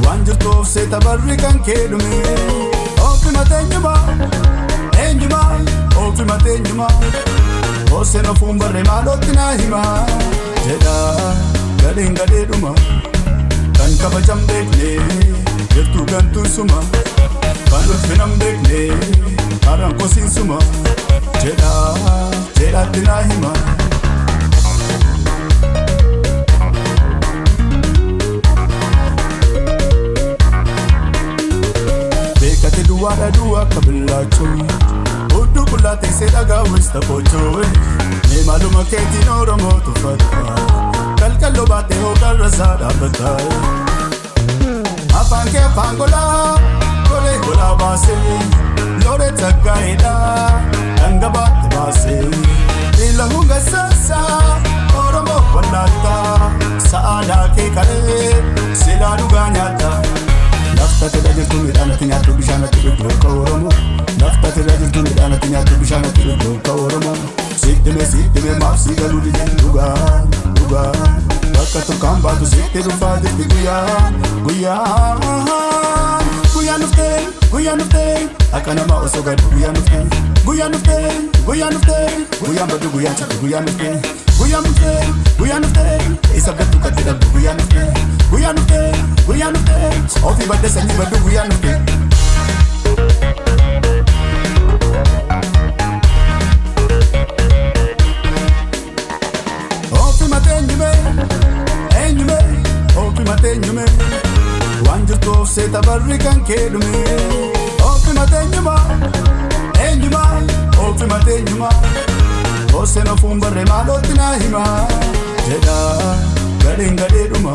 waan jirtuuf seeta barri kan kee dhume ofuma teenyuma eenyuma ofuma teenyuma Oseen ofuun barree maalootti naa hima jedha gadheen gadheedhuma kan kabajam beekne jirtuu gantuun suma kan ulfinam beekne haraan kosiin suma jedha jedhaatti naa hima beekate duwwaadha duwwaa akka billaachuun Uddu kullate se daga wista pochowe Ne maluma keetiin Oromoo tuffata Kalkallo baate hoogaan rasaa dhaabbata Afaan kee afaan golaa Golee golaa baase Lore takkaa'eedha Dhanga baate baase Miila hunga saasaa Oromoo wallaata Sa'aadaa kee kalee Silaa dhugaa nyaata Lafta tira jirtu midhaanatti nyaattu bishaanatti dhuguu akka Oromoo Lafta tira jirtu midhaanatti nyaattu bishaanatti dhuguu akka Oromoo Siddime maaf si galuu dide dhugaa Bakka turkaan baatu sitti dhufaa jirti Guyyaan dhuftee akka namaa osoo gaddu guyyaan dhuftee Guyyaan baddu guyyaan cabdu guyyaan dhuftee Isa gaddu katti dhabdu guyyaan dhuftee Ofii badde sanyii baddu guyyaan dhuftee Ofima teenyume waan jirtuuf seeta barri kan kee dhume Ofima teenyuma Oseen ofuun barree maalootti naa hima jedha gadheen gadheedhuma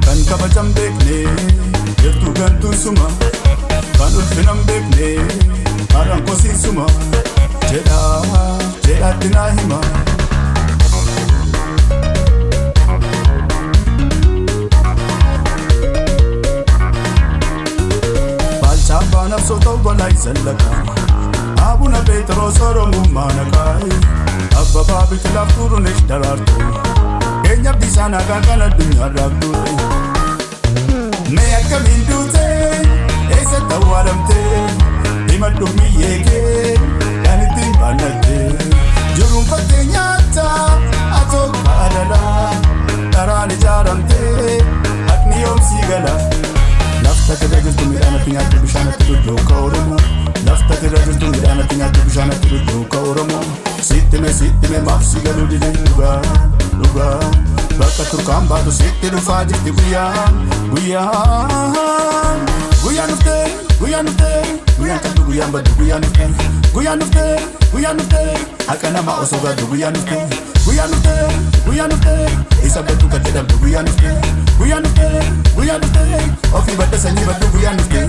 kan kabajam beekne jirtuu gantuun suma kan ulfinam beekne haraan kosiin suma jedha jedhaatti naa hima Balchaan absoota balaa isallaka Abuna Petros Oromummaa naqaayi Abbabaa biqilaaf turuunis daraartu Keenya bishaan hagaa kan addunyaa raabdure Mee akkamiin duutee eessatti awwaalamtee himadhu miyyee kee kan ittiin baannattee Jiruun fakkee nyaata atoo kaadalaa Karaan ijaaramtee haqni yoomsii gala Lafta tira jirtu midhaanatti nyaattu bishaanatti dhuguu akka Oromoo Lafta tira jirtu midhaanatti nyaattu bishaanatti dhuguu akka Oromoo Sittime maaf si galuu dide dhugaa Bakka turkaan baatu sitti dhufaa jirti Guyyaan dhuftee Guyyaan qabdu guyyaan baddu guyyaan dhuftee Akka namaa osoo gaddu guyyaan dhuftee Isa baddu katti dhabdu guyyaan dhuftee Ofii badda sanyii baddu guyyaan dhuftee